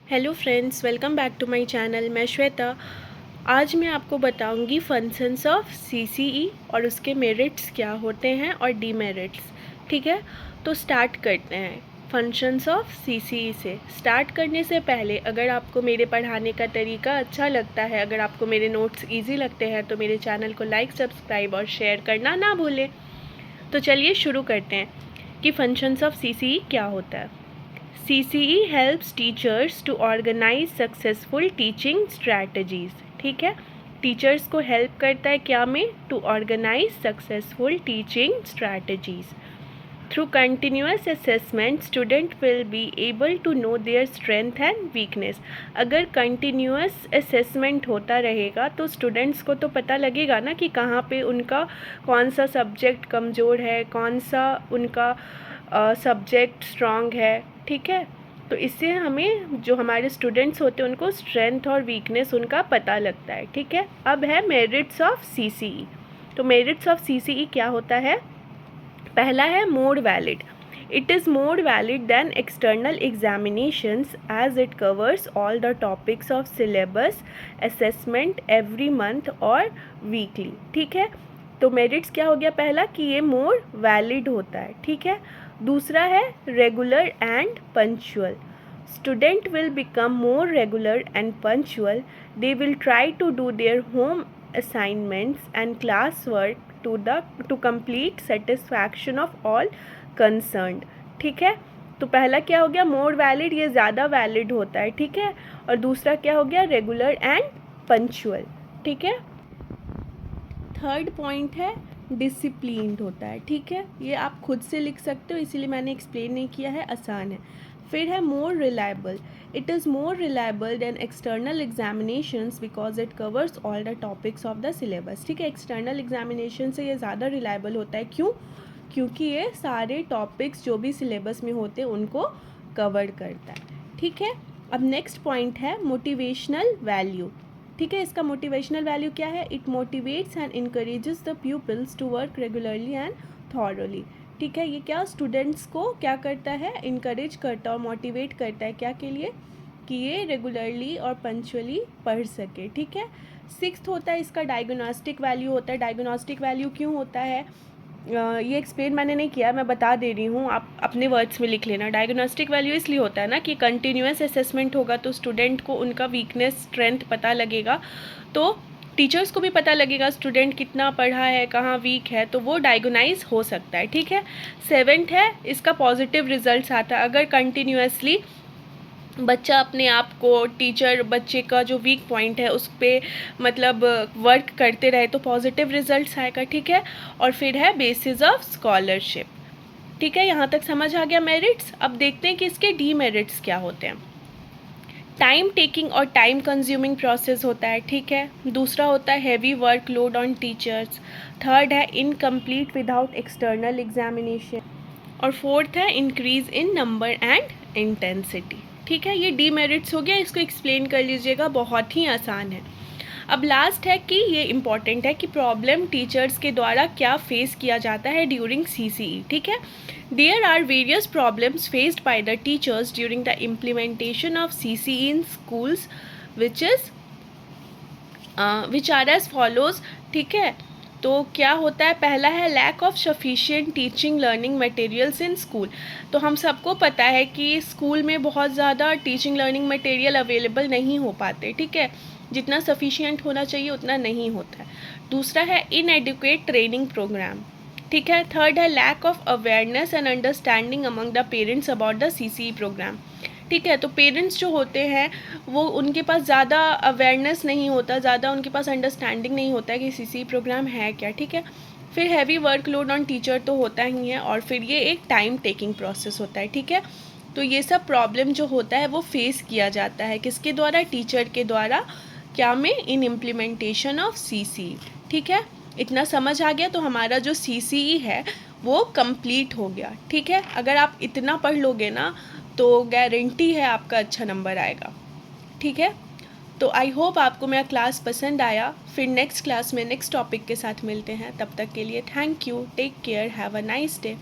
Hello friends, welcome back to my channel. मैं श्वेता। आज मैं आपको बताऊंगी फंक्शंस ऑफ सीसीई और उसके मेरिट्स क्या होते हैं और डीमेरिट्स। ठीक है, तो स्टार्ट करते हैं फंक्शंस ऑफ सीसीई से। स्टार्ट करने से पहले अगर आपको मेरे पढ़ाने का तरीका अच्छा लगता है, अगर आपको मेरे नोट्स इजी लगते हैं, तो मेरे चैनल को लाइक, सब्सक्राइब और शेयर करना ना भूलें। तो चलिए शुरू करते हैं कि फंक्शंस ऑफ सीसीई क्या होता है। CCE helps teachers to organize successful teaching strategies। ठीक है, टीचर्स को हेल्प करता है क्या में? To organise successful teaching strategies. Through continuous assessment student will be able to know their strength and weakness. अगर कंटिन्यूस असेसमेंट होता रहेगा तो स्टूडेंट्स को तो पता लगेगा ना कि कहाँ पे उनका कौन सा सब्जेक्ट कमज़ोर है, कौन सा उनका सब्जेक्ट स्ट्रॉन्ग है। ठीक है, तो इससे हमें जो हमारे स्टूडेंट्स होते हैं उनको स्ट्रेंथ और वीकनेस उनका पता लगता है। ठीक है, अब है मेरिट्स ऑफ सीसीई। तो मेरिट्स ऑफ सीसीई क्या होता है? पहला है more valid. It is more valid than external examinations as it covers all the topics of syllabus assessment every month और वीकली। ठीक है, तो मेरिट्स क्या हो गया? पहला कि ये मोर वैलिड होता है। ठीक है, दूसरा है regular and punctual. Student will become more regular and punctual. They will try to do their home assignments and class work to complete satisfaction of all concerned। ठीक है, तो पहला क्या हो गया? मोर वैलिड, ये ज़्यादा वैलिड होता है। ठीक है, और दूसरा क्या हो गया? Regular and punctual. ठीक है, थर्ड पॉइंट है डिसिप्लिन्ड होता है। ठीक है, ये आप खुद से लिख सकते हो, इसीलिए मैंने एक्सप्लेन नहीं किया है, आसान है। फिर है more reliable. It is more reliable then external examinations because it covers all the topics of the syllabus. ठीक है, एक्सटर्नल एग्जामिनेशन से ये ज़्यादा रिलायबल होता है। क्यों? क्योंकि ये सारे टॉपिक्स जो भी सिलेबस में होते हैं उनको कवर करता है। ठीक है, अब नेक्स्ट पॉइंट है मोटिवेशनल वैल्यू। ठीक है, इसका मोटिवेशनल वैल्यू क्या है? It motivates and encourages the pupils to work regularly and thoroughly. ठीक है, ये क्या स्टूडेंट्स को क्या करता है? इनकरेज करता है और मोटिवेट करता है क्या के लिए? कि ये रेगुलरली और पंचुअली पढ़ सके। ठीक है, सिक्स्थ होता है इसका डायग्नोस्टिक वैल्यू होता है। डायग्नोस्टिक वैल्यू क्यों होता है? ये एक्सप्लेन मैंने नहीं किया, मैं बता दे रही हूँ, आप अपने वर्ड्स में लिख लेना। डायग्नोस्टिक वैल्यू इसलिए होता है ना कि कंटिन्यूस असेसमेंट होगा तो स्टूडेंट को उनका वीकनेस स्ट्रेंथ पता लगेगा, तो टीचर्स को भी पता लगेगा स्टूडेंट कितना पढ़ा है, कहाँ वीक है, तो वो डायगोनाइज हो सकता है। ठीक है, सेवेंथ है इसका पॉजिटिव रिजल्ट्स आता है। अगर कंटिन्यूसली बच्चा अपने आप को, टीचर बच्चे का जो वीक पॉइंट है उस पर मतलब वर्क करते रहे तो पॉजिटिव रिजल्ट्स आएगा। ठीक है, और फिर है बेसिस ऑफ स्कॉलरशिप। ठीक है, यहाँ तक समझ आ गया मेरिट्स। अब देखते हैं कि इसके डीमेरिट्स क्या होते हैं। टाइम टेकिंग और टाइम कंज्यूमिंग प्रोसेस होता है। ठीक है, दूसरा होता है heavy workload on teachers. Third है इनकम्प्लीट विदाउट एक्सटर्नल एग्जामिनेशन। और फोर्थ है increase in number and intensity. ठीक है, ये डीमेरिट्स हो गया, इसको एक्सप्लेन कर लीजिएगा, बहुत ही आसान है। अब लास्ट है कि ये इम्पॉर्टेंट है कि प्रॉब्लम टीचर्स के द्वारा क्या फेस किया जाता है ड्यूरिंग सीसीई। ठीक है, there are various problems faced by the teachers during the implementation of CCE in schools which are as follows. ठीक है, तो क्या होता है? पहला है lack of sufficient teaching learning materials in school. तो हम सबको पता है कि स्कूल में बहुत ज़्यादा टीचिंग लर्निंग मटेरियल अवेलेबल नहीं हो पाते। ठीक है, जितना सफिशिएंट होना चाहिए उतना नहीं होता है। दूसरा है इनएडिक्वेट ट्रेनिंग प्रोग्राम। ठीक है, थर्ड है lack of awareness and understanding among the parents about the CCE programme. ठीक है, तो पेरेंट्स जो होते हैं वो उनके पास ज़्यादा अवेयरनेस नहीं होता, ज़्यादा उनके पास अंडरस्टैंडिंग नहीं होता है कि सीसीई प्रोग्राम है क्या। ठीक है, फिर हैवी वर्कलोड ऑन टीचर तो होता ही है, और फिर ये एक टाइम टेकिंग प्रोसेस होता है। ठीक है, तो ये सब प्रॉब्लम जो होता है वो फेस किया जाता है किसके द्वारा? टीचर के द्वारा। क्या में? इन इम्प्लीमेंटेशन ऑफ सीसीई। ठीक है, इतना समझ आ गया तो हमारा जो सीसीई है वो कंप्लीट हो गया। ठीक है, अगर आप इतना पढ़ लोगे ना तो गारंटी है आपका अच्छा नंबर आएगा। ठीक है, तो आई होप आपको मेरा क्लास पसंद आया। फिर नेक्स्ट क्लास में नेक्स्ट टॉपिक के साथ मिलते हैं, तब तक के लिए thank you, take care, have a nice day.